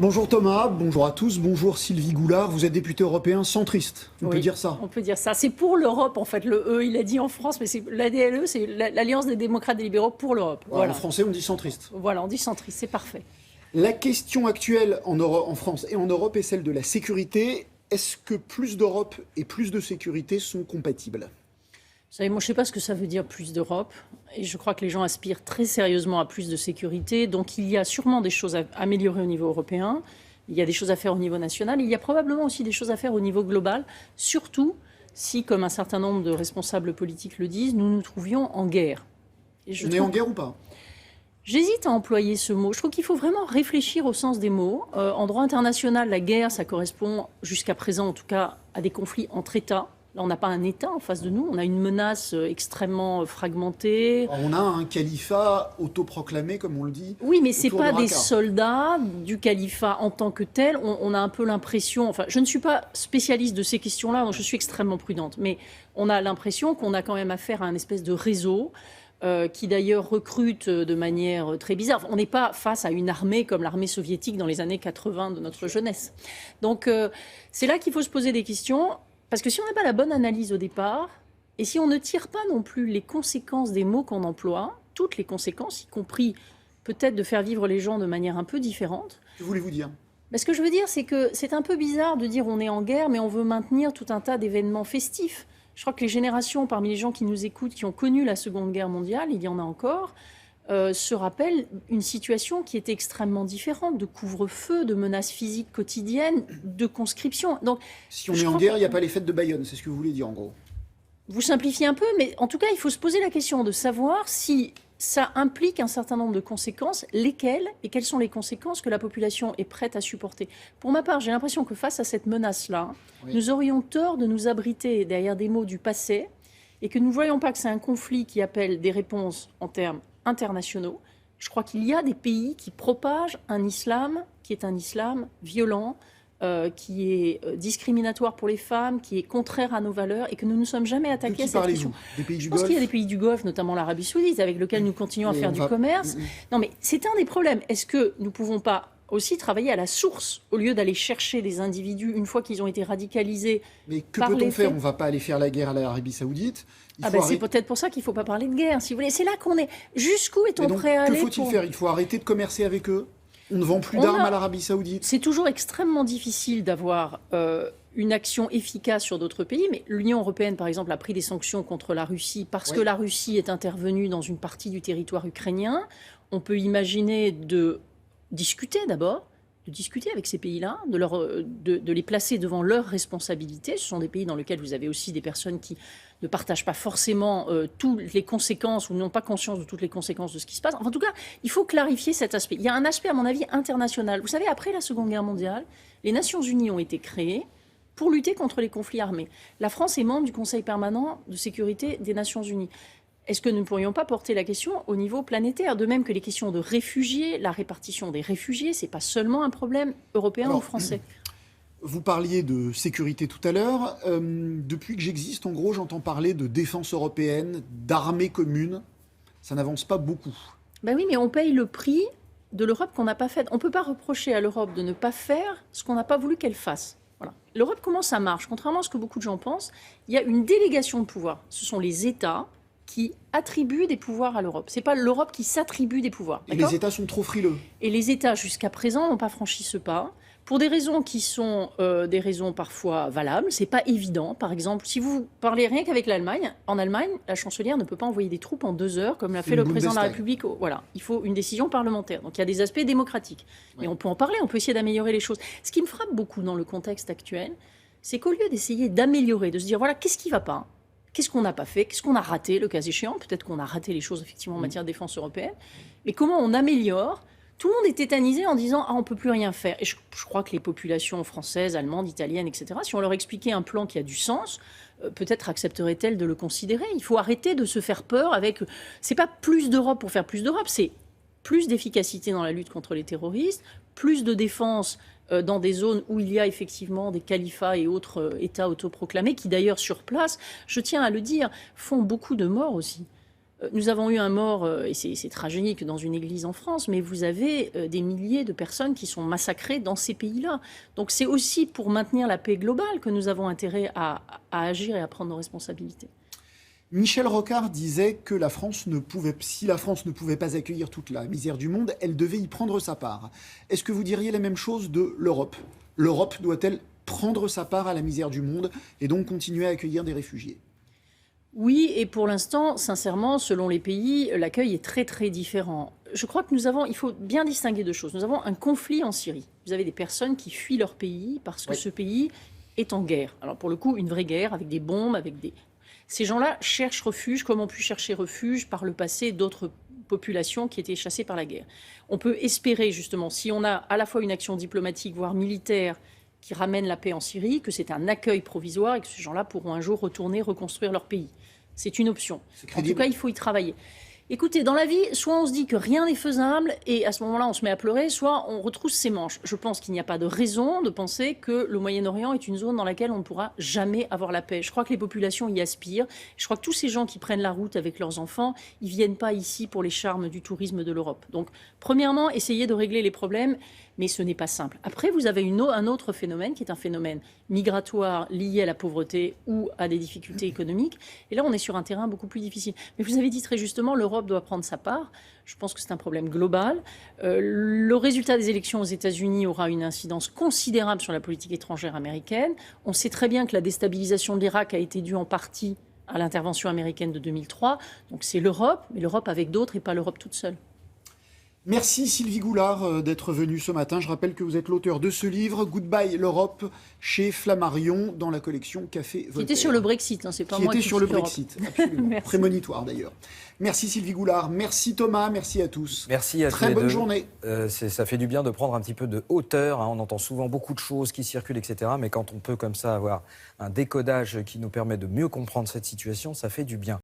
Bonjour Thomas, bonjour à tous, bonjour Sylvie Goulard, vous êtes député européen centriste, on peut dire ça? On peut dire ça. C'est pour l'Europe, en fait, le E, il a dit en France, mais c'est l'ADLE, c'est l'Alliance des démocrates et libéraux pour l'Europe. Voilà. En français, on dit centriste. Voilà, on dit centriste, c'est parfait. La question actuelle en France et en Europe est celle de la sécurité. Est-ce que plus d'Europe et plus de sécurité sont compatibles? Vous savez, moi, je ne sais pas ce que ça veut dire plus d'Europe. Et je crois que les gens aspirent très sérieusement à plus de sécurité. Donc, il y a sûrement des choses à améliorer au niveau européen. Il y a des choses à faire au niveau national. Il y a probablement aussi des choses à faire au niveau global. Surtout si, comme un certain nombre de responsables politiques le disent, nous nous trouvions en guerre. On est en guerre ou pas? J'hésite à employer ce mot. Je trouve qu'il faut vraiment réfléchir au sens des mots. En droit international, la guerre, ça correspond, jusqu'à présent en tout cas, à des conflits entre États. Là, on n'a pas un État en face de nous, on a une menace extrêmement fragmentée. On a un califat autoproclamé, comme on le dit. Oui, mais ce n'est pas des soldats du califat en tant que tel. On a un peu l'impression, enfin, je ne suis pas spécialiste de ces questions-là, donc je suis extrêmement prudente, mais on a l'impression qu'on a quand même affaire à un espèce de réseau qui d'ailleurs recrute de manière très bizarre. On n'est pas face à une armée comme l'armée soviétique dans les années 80 de notre jeunesse. Donc c'est là qu'il faut se poser des questions. Parce que si on n'a pas la bonne analyse au départ, et si on ne tire pas non plus les conséquences des mots qu'on emploie, toutes les conséquences, y compris peut-être de faire vivre les gens de manière un peu différente. Que voulez-vous dire? Ce que je veux dire, c'est que c'est un peu bizarre de dire on est en guerre, mais on veut maintenir tout un tas d'événements festifs. Je crois que les générations parmi les gens qui nous écoutent, qui ont connu la Seconde Guerre mondiale, il y en a encore, se rappellent une situation qui était extrêmement différente, de couvre-feu, de menaces physiques quotidiennes, de conscription. Donc, si on est en guerre, il n'y a pas les fêtes de Bayonne, c'est ce que vous voulez dire en gros? Vous simplifiez un peu, mais en tout cas, il faut se poser la question de savoir si ça implique un certain nombre de conséquences, lesquelles et quelles sont les conséquences que la population est prête à supporter. Pour ma part, j'ai l'impression que face à cette menace-là, oui, nous aurions tort de nous abriter derrière des mots du passé et que nous ne voyons pas que c'est un conflit qui appelle des réponses en termes internationaux. Je crois qu'il y a des pays qui propagent un islam qui est un islam violent, qui est discriminatoire pour les femmes, qui est contraire à nos valeurs et que nous ne nous sommes jamais attaqués à cette question. Des pays du Golfe? Je pense qu'il y a des pays du Golfe, notamment l'Arabie Saoudite, avec lesquels nous continuons à faire du commerce. Non, mais c'est un des problèmes. Est-ce que nous ne pouvons pas aussi travailler à la source, au lieu d'aller chercher des individus une fois qu'ils ont été radicalisés? Mais que peut-on faire? On ne va pas aller faire la guerre à l'Arabie Saoudite. C'est peut-être pour ça qu'il ne faut pas parler de guerre, si vous voulez. C'est là qu'on est. Jusqu'où est-on prêt à aller? Que faut-il faire? Il faut arrêter de commercer avec eux? On ne vend plus d'armes à l'Arabie Saoudite? C'est toujours extrêmement difficile d'avoir une action efficace sur d'autres pays, mais l'Union européenne, par exemple, a pris des sanctions contre la Russie parce que la Russie est intervenue dans une partie du territoire ukrainien. On peut imaginer de discuter d'abord, de discuter avec ces pays-là, de les placer devant leurs responsabilités. Ce sont des pays dans lesquels vous avez aussi des personnes qui ne partagent pas forcément toutes les conséquences ou n'ont pas conscience de toutes les conséquences de ce qui se passe. Enfin, en tout cas, il faut clarifier cet aspect. Il y a un aspect, à mon avis, international. Vous savez, après la Seconde Guerre mondiale, les Nations Unies ont été créées pour lutter contre les conflits armés. La France est membre du Conseil permanent de sécurité des Nations Unies. Est-ce que nous ne pourrions pas porter la question au niveau planétaire? De même que les questions de réfugiés, la répartition des réfugiés, ce n'est pas seulement un problème européen ou français. Vous parliez de sécurité tout à l'heure. Depuis que j'existe, en gros, j'entends parler de défense européenne, d'armée commune. Ça n'avance pas beaucoup. Ben oui, mais on paye le prix de l'Europe qu'on n'a pas faite. On ne peut pas reprocher à l'Europe de ne pas faire ce qu'on n'a pas voulu qu'elle fasse. Voilà. L'Europe, comment ça marche? Contrairement à ce que beaucoup de gens pensent, il y a une délégation de pouvoir. Ce sont les États qui attribuent des pouvoirs à l'Europe. Ce n'est pas l'Europe qui s'attribue des pouvoirs. Et les États sont trop frileux. Et les États, jusqu'à présent, n'ont pas franchi ce pas. Pour des raisons qui sont des raisons parfois valables, c'est pas évident. Par exemple, si vous parlez rien qu'avec l'Allemagne, en Allemagne, la chancelière ne peut pas envoyer des troupes en 2 heures, comme l'a fait le président de la République. Voilà, il faut une décision parlementaire. Donc il y a des aspects démocratiques. Mais on peut en parler, on peut essayer d'améliorer les choses. Ce qui me frappe beaucoup dans le contexte actuel, c'est qu'au lieu d'essayer d'améliorer, de se dire, voilà, qu'est-ce qui ne va pas? Qu'est-ce qu'on n'a pas fait? Qu'est-ce qu'on a raté, le cas échéant? Peut-être qu'on a raté les choses, effectivement, en matière de défense européenne. Mais comment on améliore? Tout le monde est tétanisé en disant « Ah, on ne peut plus rien faire ». Et je crois que les populations françaises, allemandes, italiennes, etc., si on leur expliquait un plan qui a du sens, peut-être accepteraient-elles de le considérer. Il faut arrêter de se faire peur avec... C'est pas plus d'Europe pour faire plus d'Europe, c'est plus d'efficacité dans la lutte contre les terroristes, plus de défense dans des zones où il y a effectivement des califats et autres États autoproclamés, qui d'ailleurs sur place, je tiens à le dire, font beaucoup de morts aussi. Nous avons eu un mort, et c'est tragique, dans une église en France, mais vous avez des milliers de personnes qui sont massacrées dans ces pays-là. Donc c'est aussi pour maintenir la paix globale que nous avons intérêt à agir et à prendre nos responsabilités. Michel Rocard disait que si la France ne pouvait pas accueillir toute la misère du monde, elle devait y prendre sa part. Est-ce que vous diriez la même chose de l'Europe? L'Europe doit-elle prendre sa part à la misère du monde et donc continuer à accueillir des réfugiés? Oui, et pour l'instant, sincèrement, selon les pays, l'accueil est très très différent. Je crois que il faut bien distinguer deux choses. Nous avons un conflit en Syrie. Vous avez des personnes qui fuient leur pays parce que ce pays est en guerre. Alors pour le coup, une vraie guerre avec des bombes, Ces gens-là cherchent refuge, comme ont pu chercher refuge par le passé d'autres populations qui étaient chassées par la guerre. On peut espérer justement, si on a à la fois une action diplomatique, voire militaire, qui ramène la paix en Syrie, que c'est un accueil provisoire et que ces gens-là pourront un jour retourner reconstruire leur pays. C'est une option. En tout cas, il faut y travailler. Écoutez, dans la vie, soit on se dit que rien n'est faisable et à ce moment-là, on se met à pleurer, soit on retrousse ses manches. Je pense qu'il n'y a pas de raison de penser que le Moyen-Orient est une zone dans laquelle on ne pourra jamais avoir la paix. Je crois que les populations y aspirent. Je crois que tous ces gens qui prennent la route avec leurs enfants, ils ne viennent pas ici pour les charmes du tourisme de l'Europe. Donc, premièrement, essayez de régler les problèmes, mais ce n'est pas simple. Après, vous avez un autre phénomène qui est un phénomène migratoire lié à la pauvreté ou à des difficultés économiques. Et là, on est sur un terrain beaucoup plus difficile. Mais vous avez dit très justement, l'Europe doit prendre sa part. Je pense que c'est un problème global. Le résultat des élections aux États-Unis aura une incidence considérable sur la politique étrangère américaine. On sait très bien que la déstabilisation de l'Irak a été due en partie à l'intervention américaine de 2003. Donc c'est l'Europe, mais l'Europe avec d'autres et pas l'Europe toute seule. Merci Sylvie Goulard d'être venue ce matin. Je rappelle que vous êtes l'auteur de ce livre, Goodbye l'Europe, chez Flammarion, dans la collection Café Voltaire. Qui était sur le Brexit, hein, c'est pas moi qui était sur le Brexit, absolument. Prémonitoire d'ailleurs. Merci Sylvie Goulard, merci Thomas, merci à tous. Merci à tous. Très bonne journée. Ça fait du bien de prendre un petit peu de hauteur. On entend souvent beaucoup de choses qui circulent, etc. Mais quand on peut comme ça avoir un décodage qui nous permet de mieux comprendre cette situation, ça fait du bien.